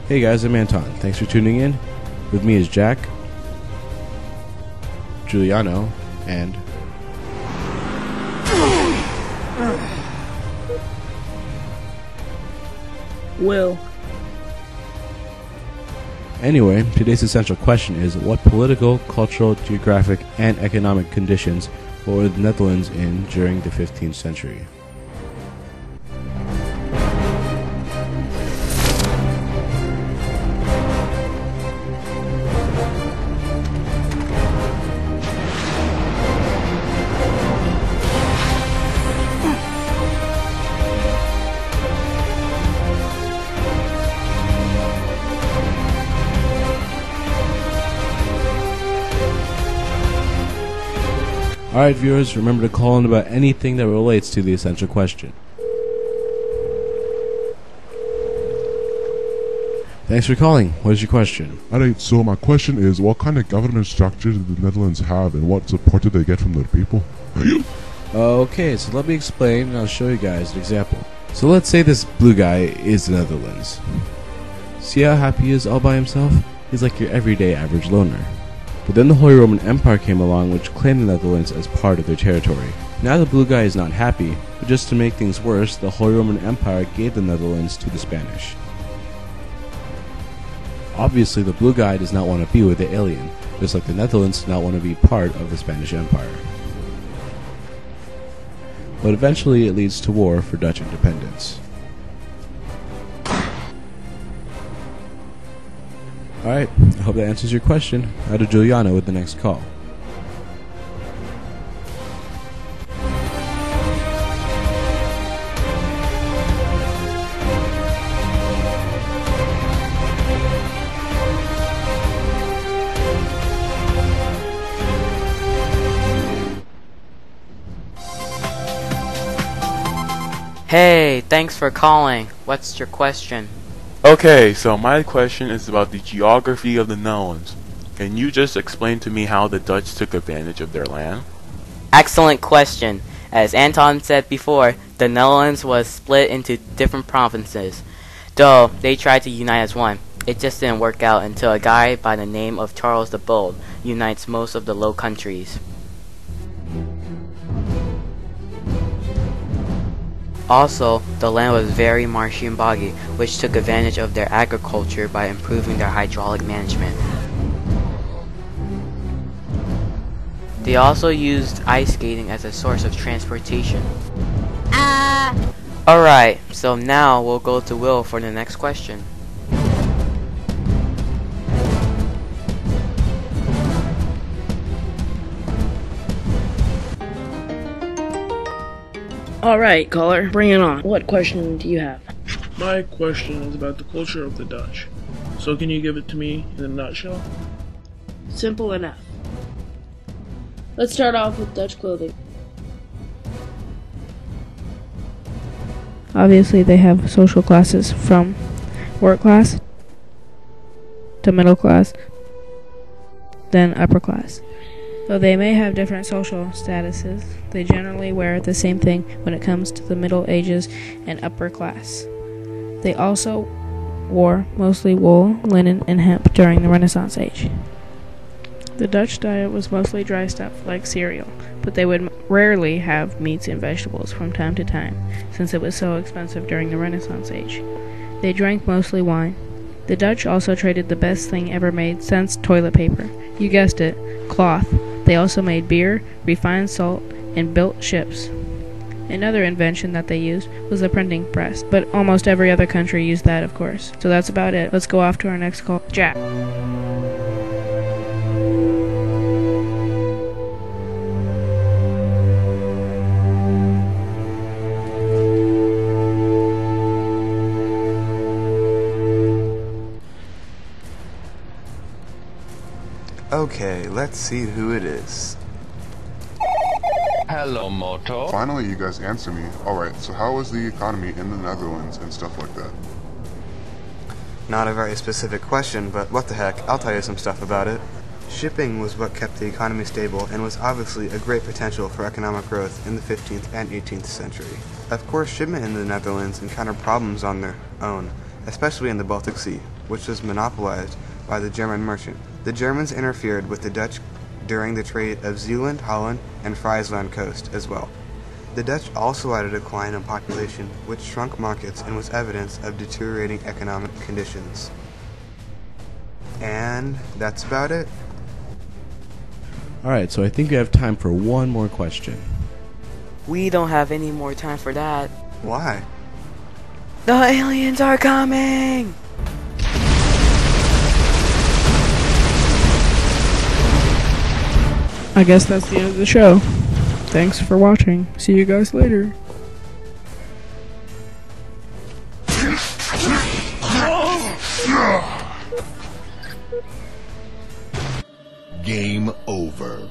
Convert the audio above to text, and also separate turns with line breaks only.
Hey guys, I'm Anton. Thanks for tuning in. With me is Jack, Giuliano, and
Will.
Anyway, today's essential question is what political, cultural, geographic, and economic conditions were the Netherlands in during the 15th century? Alright viewers, remember to call in about anything that relates to the essential question. Thanks for calling. What is your question?
Alright, so my question is, what kind of government structure do the Netherlands have and what support do they get from their people?
Okay, so let me explain and I'll show you guys an example. So let's say this blue guy is the Netherlands. See how happy he is all by himself? He's like your everyday average loner. But then the Holy Roman Empire came along, which claimed the Netherlands as part of their territory. Now the blue guy is not happy, but just to make things worse, the Holy Roman Empire gave the Netherlands to the Spanish. Obviously the blue guy does not want to be with the alien, just like the Netherlands did not want to be part of the Spanish Empire. But eventually it leads to war for Dutch independence. Alright, I hope that answers your question. Now to Giuliano with the next call.
Hey, thanks for calling. What's your question?
Okay, so my question is about the geography of the Netherlands. Can you just explain to me how the Dutch took advantage of their land?
Excellent question. As Anton said before, the Netherlands was split into different provinces. Though they tried to unite as one, it just didn't work out until a guy by the name of Charles the Bold unites most of the Low Countries. Also, the land was very marshy and boggy, which took advantage of their agriculture by improving their hydraulic management. They also used ice skating as a source of transportation. Alright, so now we'll go to Will for the next question.
Alright, caller, bring it on. What question do you have?
My question is about the culture of the Dutch. So can you give it to me in a nutshell?
Simple enough. Let's start off with Dutch clothing. Obviously, they have social classes from work class to middle class, then upper class. Though they may have different social statuses, they generally wear the same thing when it comes to the Middle Ages and upper class. They also wore mostly wool, linen, and hemp during the Renaissance age. The Dutch diet was mostly dry stuff like cereal, but they would rarely have meats and vegetables from time to time, since it was so expensive during the Renaissance age. They drank mostly wine. The Dutch also traded the best thing ever made since toilet paper. You guessed it, cloth. They also made beer, refined salt, and built ships. Another invention that they used was the printing press, but almost every other country used that, of course. So that's about it. Let's go off to our next call. Jack.
Okay, let's see who it is.
Hello, Moto.
Finally, you guys answer me. Alright, so how was the economy in the Netherlands and stuff like that?
Not a very specific question, but what the heck, I'll tell you some stuff about it. Shipping was what kept the economy stable and was obviously a great potential for economic growth in the 15th and 18th century. Of course, shipment in the Netherlands encountered problems on their own, especially in the Baltic Sea. which was monopolized by the German merchant. The Germans interfered with the Dutch during the trade of Zeeland, Holland, and Friesland coast as well. The Dutch also had a decline in population, which shrunk markets and was evidence of deteriorating economic conditions. And that's about it.
Alright, so I think we have time for one more question.
We don't have any more time for that.
Why?
The aliens are coming!
I guess that's the end of the show. Thanks for watching. See you guys later.
Game over.